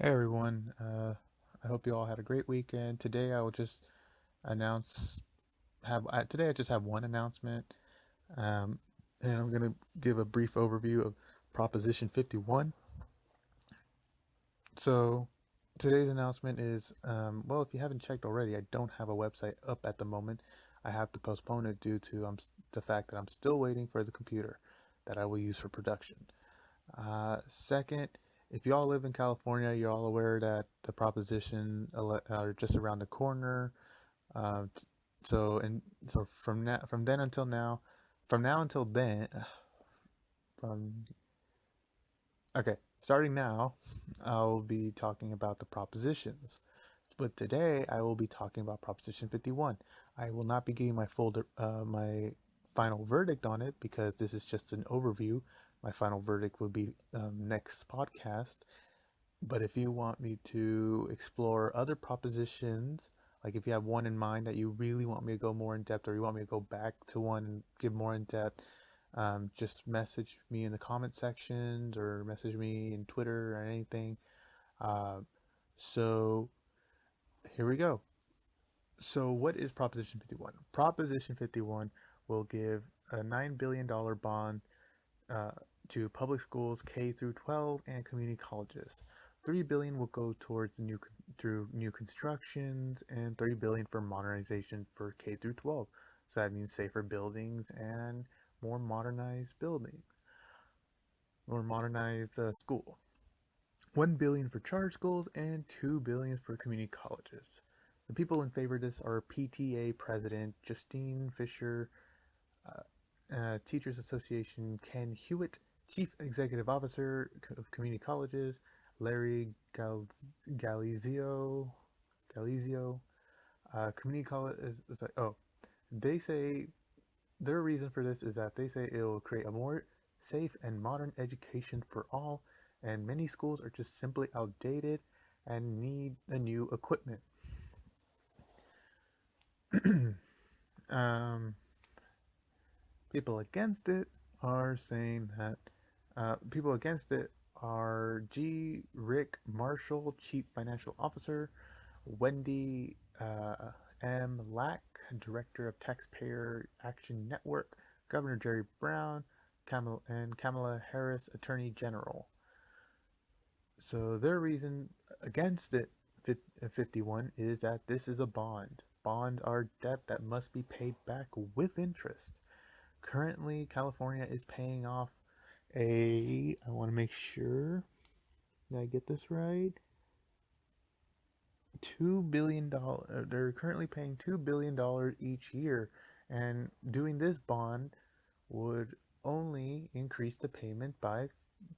Hey everyone, I hope you all had a great weekend. Today I will just announce today I just have one announcement, um, and I'm gonna give a brief overview of Proposition 51. So today's announcement is, well, if you haven't checked already, I don't have a website up at the moment. I have to postpone it due to the fact that I'm still waiting for the computer that I will use for production. Second, if you all live in California, you're all aware that the proposition are just around the corner. Uh, so from then until now, from now until then, from okay, starting now, I'll be talking about the propositions. But today I will be talking about Proposition 51. I will not be giving my final verdict on it because this is just an overview. My final verdict will be next podcast. But if you want me to explore other propositions, like if you have one in mind that you really want me to go more in depth, or you want me to go back to one and give more in depth, just message me in the comment sections or message me in Twitter or anything. Uh, so here we go. So, what is Proposition 51? Proposition 51 will give a $9 billion bond uh, to public schools K through 12 and community colleges. 3 billion will go towards the through new constructions and 30 billion for modernization for K through 12. So that means safer buildings and more modernized buildings or modernized school. 1 billion for charter schools and 2 billion for community colleges. The people in favor of this are PTA President Justine Fisher, Teachers Association Ken Hewitt, Chief Executive Officer of Community Colleges Larry Galizio. Galizio. Community college is like, oh, they say their reason for this is that they say it will create a more safe and modern education for all, and many schools are just simply outdated and need a new equipment. um, People against it are saying that people against it are Rick Marshall, Chief Financial Officer, Wendy M. Lack, Director of Taxpayer Action Network, Governor Jerry Brown, and Kamala Harris, Attorney General. So their reason against it, 51, is that this is a bond. Bonds are debt that must be paid back with interest. Currently, California is paying off I want to make sure that I get this right, $2 billion. They're currently paying $2 billion each year, and doing this bond would only increase the payment by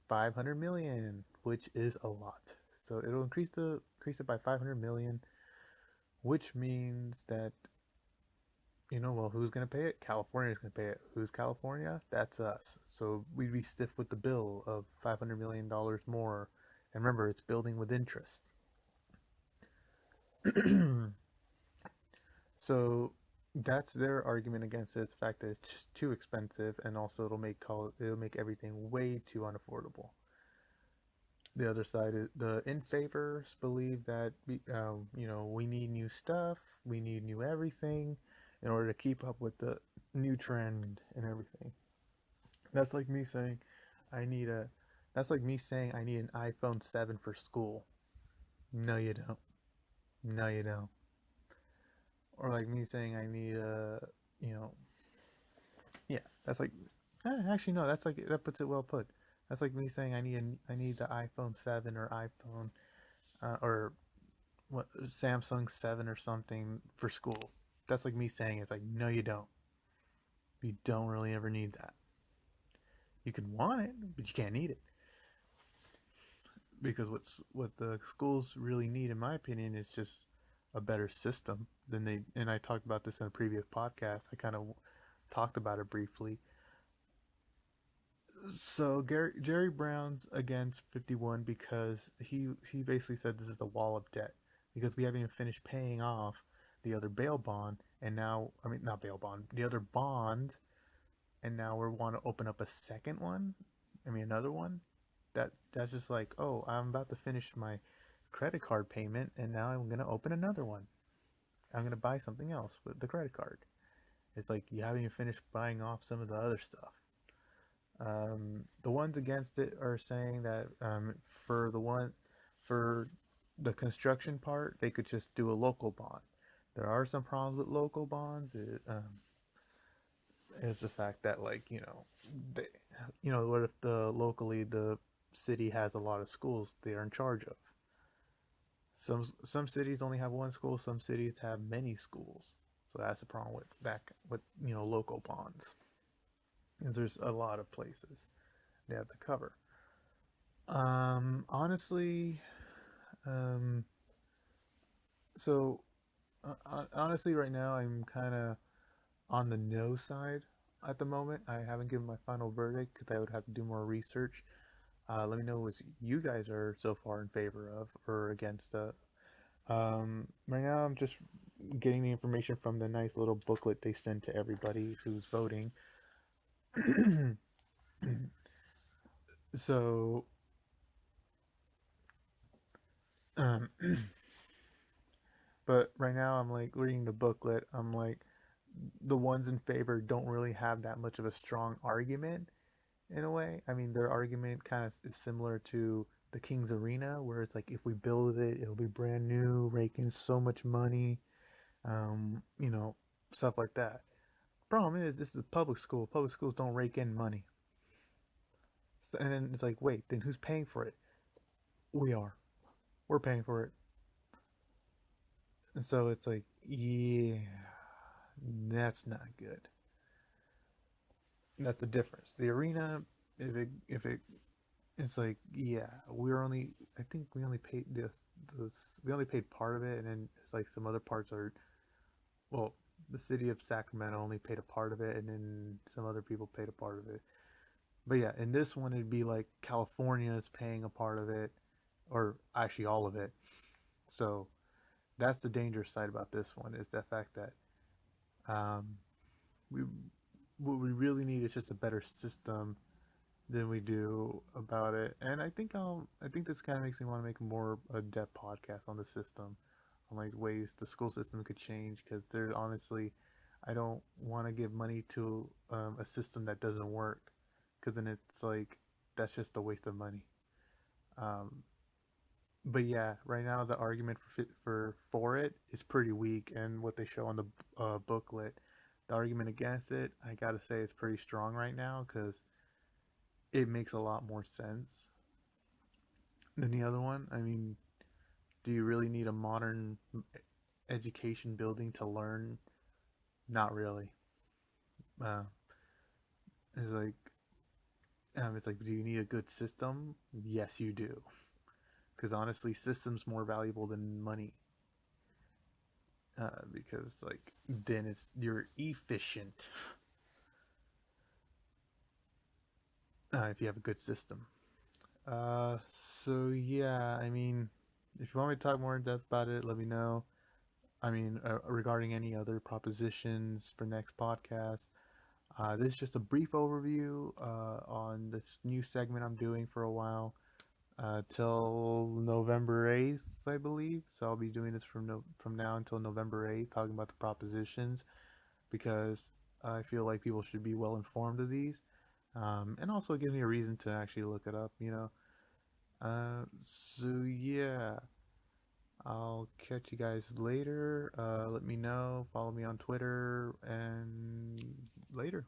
500 million, which is a lot. So it'll increase it by 500 million, which means that well, who's going to pay it? California's going to pay it. Who's California? That's us. So we'd be stiff with the bill of $500 million more. And remember, it's building with interest. So that's their argument against it. The fact that it's just too expensive, and also it'll make everything way too unaffordable. The other side is the in favors believe that we need new stuff, we need new everything, in order to keep up with the new trend and everything. That's like me saying I need a. That's like me saying I need an iPhone 7 for school. No, you don't. No, you don't. Or like me saying I need a. You know, yeah. That's like. Actually, no. That's like that puts it well put. That's like me saying I need the iPhone 7 or iPhone or what Samsung 7 or something for school. That's like me saying it's like no, you don't. You don't really ever need that. You can want it, but you can't need it. Because what the schools really need, in my opinion, is just a better system than they. And I talked about this in a previous podcast. I kind of talked about it briefly. So Jerry Brown's against 51 because he basically said this is a wall of debt because we haven't even finished paying off the other bail bond, and now I mean not bail bond, the other bond, and now we want to open up a second one. I mean another one. That's just like, oh, I'm about to finish my credit card payment, and now I'm gonna open another one. I'm gonna buy something else with the credit card. It's like you haven't even finished buying off some of the other stuff. The ones against it are saying that for the construction part, they could just do a local bond. There are some problems with local bonds. Is the fact that, like, they, what if the city has a lot of schools they are in charge of. Some cities only have one school. Some cities have many schools. So that's the problem with local bonds. Because there's a lot of places they have to cover. Honestly, um, so honestly, right now I'm kind of on the no side at the moment. I haven't given my final verdict because I would have to do more research. Let me know what you guys are so far in favor of or against. Right now, I'm just getting the information from the nice little booklet they send to everybody who's voting. So, um, but right now I'm like reading the booklet. I'm like, the ones in favor don't really have that much of a strong argument in a way. I mean, their argument kind of is similar to the King's Arena, where it's like if we build it, it'll be brand new, raking so much money, um, you know, stuff like that. Problem is, this is a public school. Public schools don't rake in money. So, and then it's like, wait, then who's paying for it? We are. We're paying for it. And so it's like, yeah, that's not good. That's the difference. The arena, if it it's like, yeah, we're only I think we only paid this we only paid part of it, and then it's like some other parts are, well, the city of Sacramento only paid a part of it, and then some other people paid a part of it. But yeah, in this one it'd be like California is paying a part of it, or actually all of it. So that's the dangerous side about this one, is the fact that um, we what we really need is just a better system than we do about it. And I think this kind of makes me want to make a more depth podcast on the system, on like ways the school system could change. Because there's honestly, I don't want to give money to a system that doesn't work, because then it's like that's just a waste of money. Um, but yeah, right now the argument for it is pretty weak, and what they show on the booklet, the argument against it, I gotta say, it's pretty strong right now because it makes a lot more sense than the other one. I mean, do you really need a modern education building to learn? Not really. Uh, it's like do you need a good system? Yes, you do. Because honestly, systems more valuable than money. Because like then you're efficient if you have a good system. So yeah, I mean, if you want me to talk more in depth about it, let me know. I mean, regarding any other propositions for next podcast. This is just a brief overview on this new segment I'm doing for a while, till November 8th, I believe. So I'll be doing this from now until November 8th, talking about the propositions, because I feel like people should be well informed of these, and also give me a reason to actually look it up. So yeah, I'll catch you guys later. Let me know. Follow me on Twitter, and later.